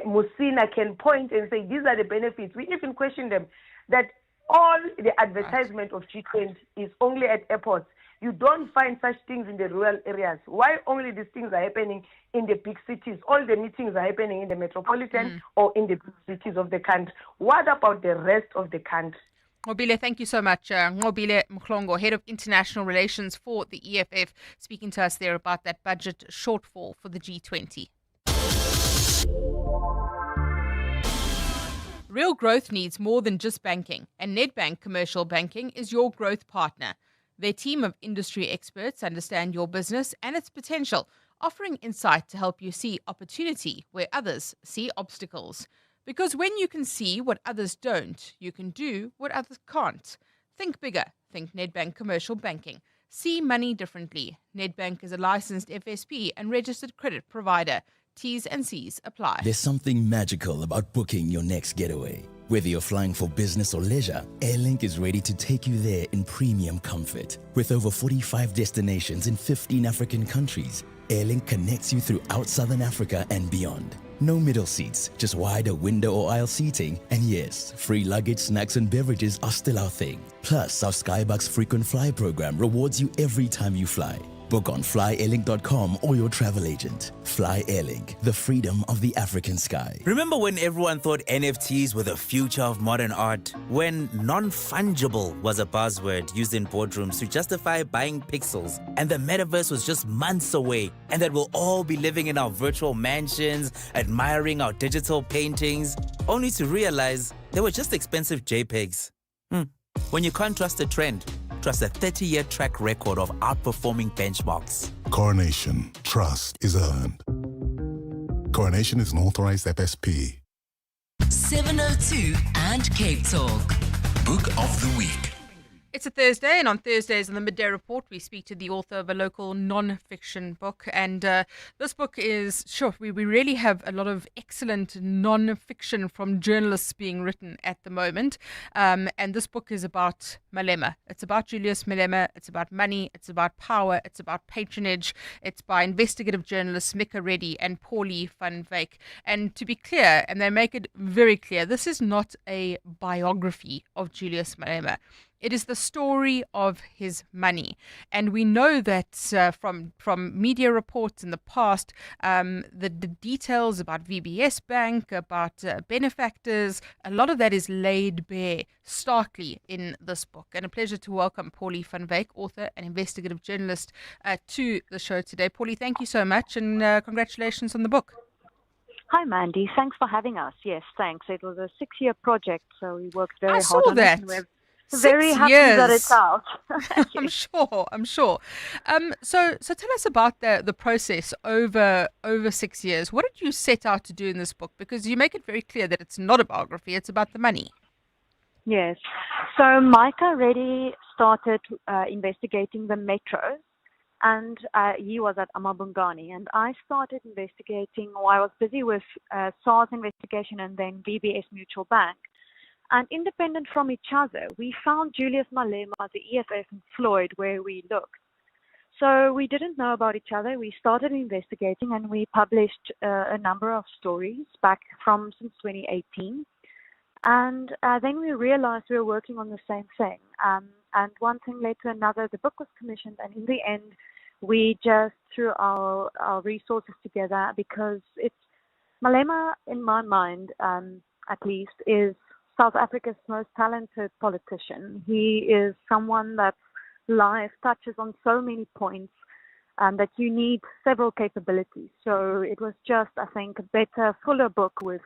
Speaker 3: Musina can point and say, these are the benefits. We even question them that all the advertisement of G20 is only at airports. You don't find such things in the rural areas. Why only these things are happening in the big cities? All the meetings are happening in the metropolitan or in the big cities of the country. What about the rest of the country?
Speaker 7: Ngobile, thank you so much. Ngobile Mhlongo, Head of International Relations for the EFF, speaking to us there about that budget shortfall for the G20. Real growth needs more than just banking, and Nedbank Commercial Banking is your growth partner. Their team of industry experts understand your business and its potential, offering insight to help you see opportunity where others see obstacles. Because when you can see what others don't, you can do what others can't. Think bigger. Think Nedbank Commercial Banking. See money differently. Nedbank is a licensed FSP and registered credit provider. T's and C's apply.
Speaker 8: There's something magical about booking your next getaway. Whether you're flying for business or leisure, Airlink is ready to take you there in premium comfort. With over 45 destinations in 15 African countries, Airlink connects you throughout Southern Africa and beyond. No middle seats, just wider window or aisle seating. And yes, free luggage, snacks and beverages are still our thing. Plus, our Skybucks frequent fly program rewards you every time you fly. Book on flyairlink.com or your travel agent. Fly Airlink, the freedom of the African sky.
Speaker 9: Remember when everyone thought NFTs were the future of modern art? When non-fungible was a buzzword used in boardrooms to justify buying pixels, and the metaverse was just months away, and that we'll all be living in our virtual mansions, admiring our digital paintings, only to realize they were just expensive JPEGs. When you can't trust a trend, trust a 30-year track record of outperforming benchmarks.
Speaker 11: Coronation. Trust is earned. Coronation is an authorized FSP.
Speaker 20: 702 and Cape Talk.
Speaker 21: Book of the Week.
Speaker 7: It's a Thursday, and on Thursdays on the Midday Report, we speak to the author of a local non-fiction book. And this book is, we really have a lot of excellent non-fiction from journalists being written at the moment. And this book is about Malema. It's about Julius Malema. It's about money. It's about power. It's about patronage. It's by investigative journalists Mika Reddy and Paulie van Wyk. And to be clear, and they make it very clear, this is not a biography of Julius Malema. It is the story of his money. And we know that from media reports in the past, the details about VBS Bank, about benefactors, a lot of that is laid bare starkly in this book. And a pleasure to welcome Paulie van Wyk, author and investigative journalist, to the show today. Paulie, thank you so much, and congratulations on the book.
Speaker 10: Hi, Mandy. Thanks for having us. Yes, thanks. It was a 6-year project, so we worked very hard
Speaker 7: saw
Speaker 10: on
Speaker 7: that.
Speaker 10: it. And we're very happy
Speaker 7: years.
Speaker 10: that it's out.
Speaker 7: I'm sure. So tell us about the process over 6 years. What did you set out to do in this book? Because you make it very clear that it's not a biography, it's about the money.
Speaker 10: Yes. So Mika Reddy started investigating the metros, and he was at Amabungani, and I started investigating while I was busy with SARS investigation and then VBS Mutual Bank. And independent from each other, we found Julius Malema, the EFF, and Floyd where we looked. So we didn't know about each other. We started investigating, and we published a number of stories back since 2018. And then we realized we were working on the same thing. And one thing led to another. The book was commissioned, and in the end, we just threw our resources together because Malema, in my mind, at least, is South Africa's most talented politician. He is someone that life touches on so many points that you need several capabilities. So it was just, I think, a better, fuller book with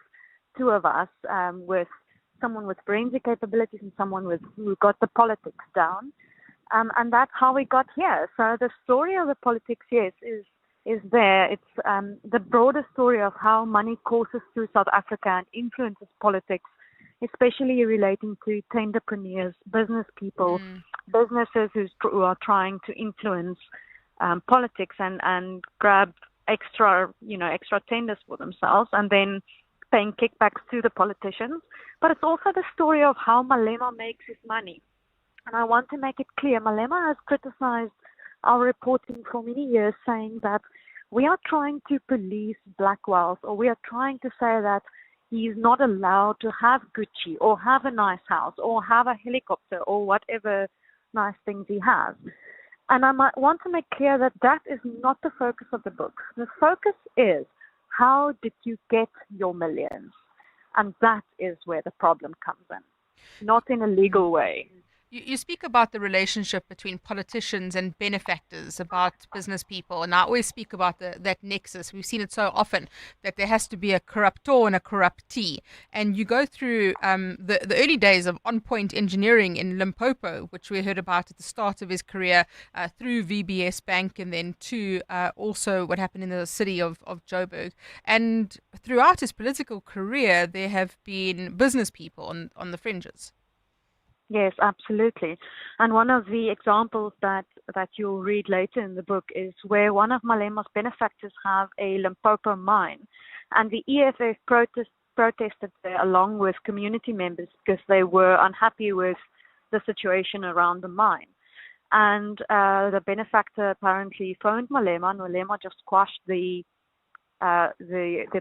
Speaker 10: two of us, with someone with forensic capabilities and someone who got the politics down. And that's how we got here. So the story of the politics, yes, is there. It's the broader story of how money courses through South Africa and influences politics, especially relating to tenderpreneurs, business people, businesses who are trying to influence politics and grab extra tenders for themselves and then paying kickbacks to the politicians. But it's also the story of how Malema makes his money. And I want to make it clear, Malema has criticized our reporting for many years, saying that we are trying to police black wealth, or we are trying to say that he's not allowed to have Gucci or have a nice house or have a helicopter or whatever nice things he has. And I might want to make clear that that is not the focus of the book. The focus is, how did you get your millions? And that is where the problem comes in, not in a legal way.
Speaker 7: You speak about the relationship between politicians and benefactors, about business people, and I always speak about that nexus. We've seen it so often that there has to be a corruptor and a corruptee. And you go through the early days of on-point engineering in Limpopo, which we heard about at the start of his career, through VBS Bank, and then to also what happened in the city of Joburg. And throughout his political career, there have been business people on the fringes.
Speaker 10: Yes, absolutely. And one of the examples that you'll read later in the book is where one of Malema's benefactors have a Limpopo mine, and the EFF protested there along with community members because they were unhappy with the situation around the mine. And the benefactor apparently phoned Malema, and Malema just quashed the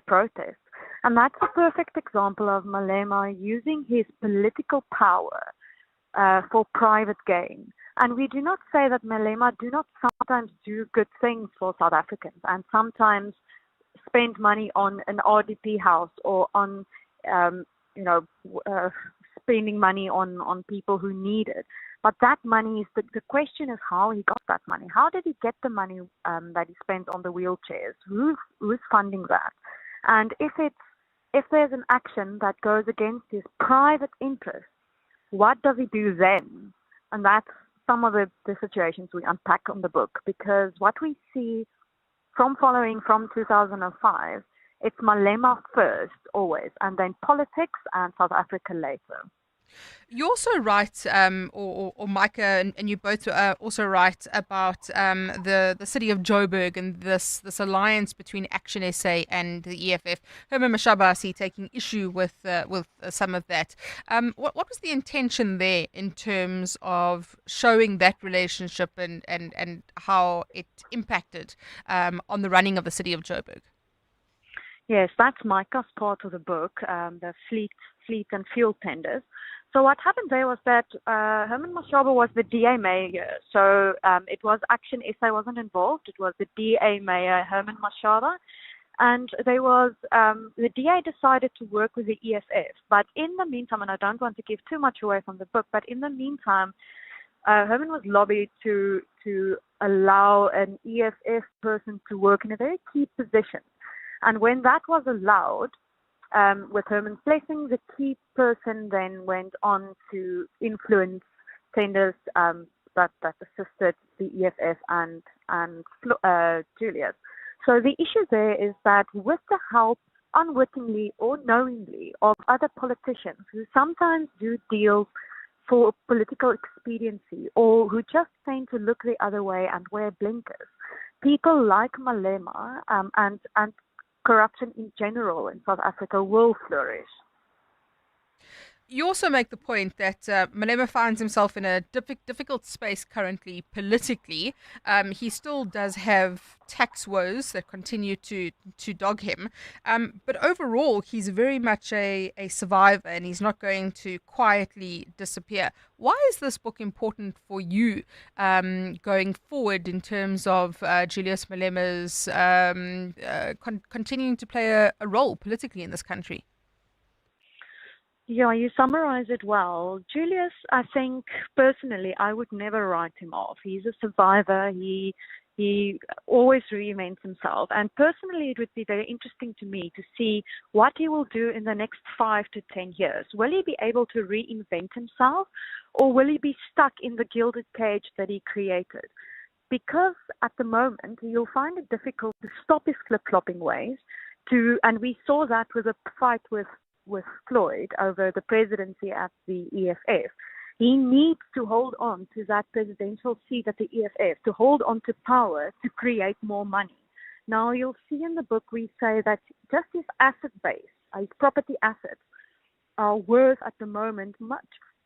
Speaker 10: protest. And that's a perfect example of Malema using his political power for private gain. And we do not say that Malema do not sometimes do good things for South Africans and sometimes spend money on an RDP house or on, spending money on people who need it. But that money, the question is how he got that money. How did he get the money that he spent on the wheelchairs? Who's funding that? And if there's an action that goes against his private interest, what does he do then? And that's some of the situations we unpack on the book, because what we see from 2005, it's Malema first, always, and then politics and South Africa later.
Speaker 7: You also write, or Micah, and you both also write about the city of Joburg and this alliance between Action SA and the EFF. Herman Mashaba taking issue with some of that. What was the intention there in terms of showing that relationship and how it impacted on the running of the city of Joburg?
Speaker 10: Yes, that's Micah's part of the book, the fleet and fuel tenders. So what happened there was that Herman Mashaba was the DA mayor. So it was Action SA wasn't involved. It was the DA mayor, Herman Mashaba. And there was the DA decided to work with the EFF. But in the meantime, and I don't want to give too much away from the book, but in the meantime, Herman was lobbied to allow an EFF person to work in a very key position. And when that was allowed, with Herman's blessing, the key person then went on to influence tenders that assisted the EFF and Julius. So the issue there is that with the help, unwittingly or knowingly, of other politicians who sometimes do deals for political expediency or who just tend to look the other way and wear blinkers, people like Malema and corruption in general in South Africa will flourish.
Speaker 7: You also make the point that Malema finds himself in a difficult space currently politically. He still does have tax woes that continue to dog him. But overall, he's very much a survivor and he's not going to quietly disappear. Why is this book important for you going forward in terms of Julius Malema's continuing to play a role politically in this country?
Speaker 10: Yeah, you summarize it well. Julius, I think personally, I would never write him off. He's a survivor. He always reinvents himself. And personally, it would be very interesting to me to see what he will do in the next 5 to 10 years. Will he be able to reinvent himself, or will he be stuck in the gilded cage that he created? Because at the moment, you'll find it difficult to stop his flip-flopping ways. And we saw that with a fight with Floyd over the presidency at the EFF. He needs to hold on to that presidential seat at the EFF, to hold on to power, to create more money. Now, you'll see in the book we say that just his asset base, his property assets, are worth at the moment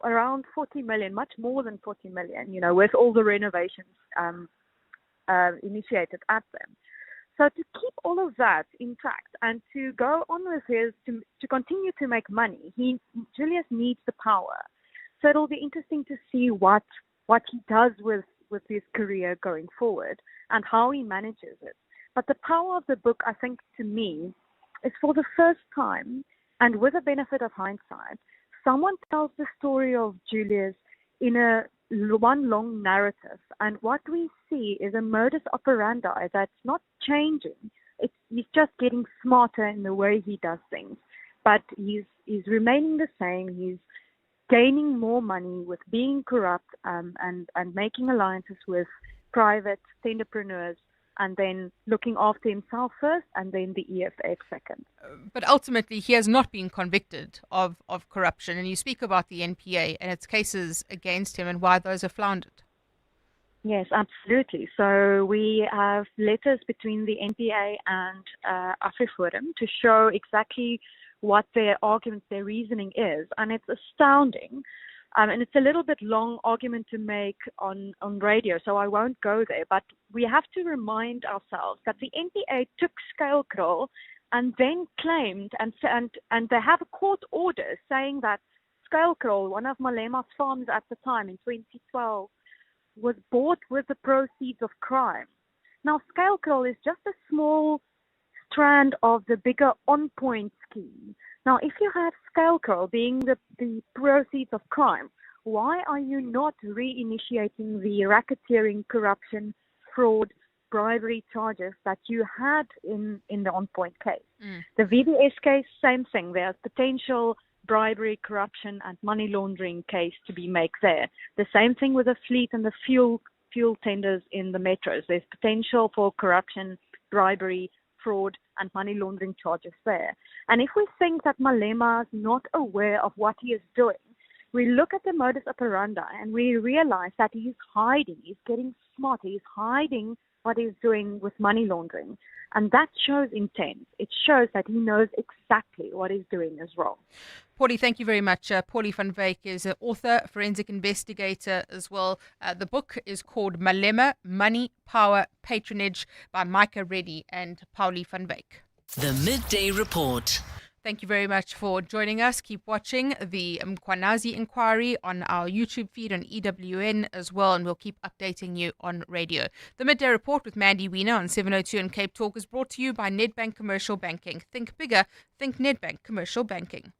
Speaker 10: around 40 million, much more than 40 million, with all the renovations initiated at them. So to keep all of that intact and to go on with to continue to make money, Julius needs the power. So it'll be interesting to see what he does with his career going forward and how he manages it. But the power of the book, I think, to me, is for the first time, and with the benefit of hindsight, someone tells the story of Julius in one long narrative, and what we see is a modus operandi that's not changing. He's just getting smarter in the way he does things, but he's remaining the same. He's gaining more money with being corrupt and making alliances with private entrepreneurs, and then looking after himself first, and then the EFF second.
Speaker 7: But ultimately, he has not been convicted of corruption. And you speak about the NPA and its cases against him and why those have floundered.
Speaker 10: Yes, absolutely. So we have letters between the NPA and AfriForum to show exactly what their argument, their reasoning is. And it's astounding. And it's a little bit long argument to make on radio, so I won't go there. But we have to remind ourselves that the NPA took Schalkro and then claimed, and they have a court order saying that Schalkro, one of Malema's farms at the time in 2012, was bought with the proceeds of crime. Now, scale curl is just a small strand of the bigger on-point scheme. Now, if you have scale curl being the proceeds of crime, why are you not reinitiating the racketeering, corruption, fraud, bribery charges that you had in the on-point case? The VBS case, same thing. There's potential bribery, corruption, and money laundering case to be made there. The same thing with the fleet and the fuel tenders in the metros. There's potential for corruption, bribery, fraud, and money laundering charges there. And if we think that Malema is not aware of what he is doing, we look at the modus operandi and we realize that he's hiding, he's getting smart, he's hiding what he's doing with money laundering. And that shows intent. It shows that he knows exactly what he's doing is wrong.
Speaker 7: Paulie, thank you very much. Paulie van Wyk is an author, forensic investigator as well. The book is called Malema, Money, Power, Patronage by Micah Reddy and Paulie van Wyk.
Speaker 6: The Midday Report.
Speaker 7: Thank you very much for joining us. Keep watching the Mkwanazi inquiry on our YouTube feed on EWN as well, and we'll keep updating you on radio. The Midday Report with Mandy Wiener on 702 and Cape Talk is brought to you by Nedbank Commercial Banking. Think bigger, think Nedbank Commercial Banking.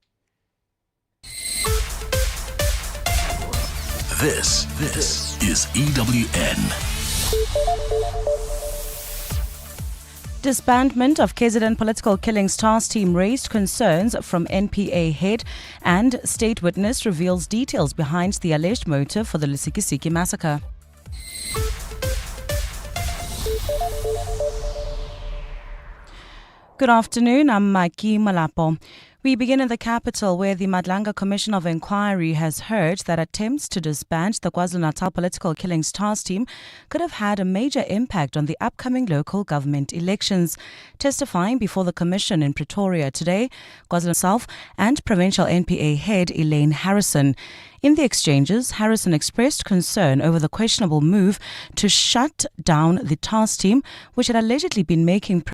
Speaker 21: This is EWN.
Speaker 1: Disbandment of KZN Political Killings Task Team raised concerns from NPA head, and state witness reveals details behind the alleged motive for the Lusikisiki massacre. Good afternoon, I'm Maki Malapo. We begin in the capital, where the Madlanga Commission of Inquiry has heard that attempts to disband the KwaZulu-Natal Political Killings Task Team could have had a major impact on the upcoming local government elections. Testifying before the Commission in Pretoria today, KwaZulu-Natal and Provincial NPA head Elaine Harrison. In the exchanges, Harrison expressed concern over the questionable move to shut down the task team, which had allegedly been making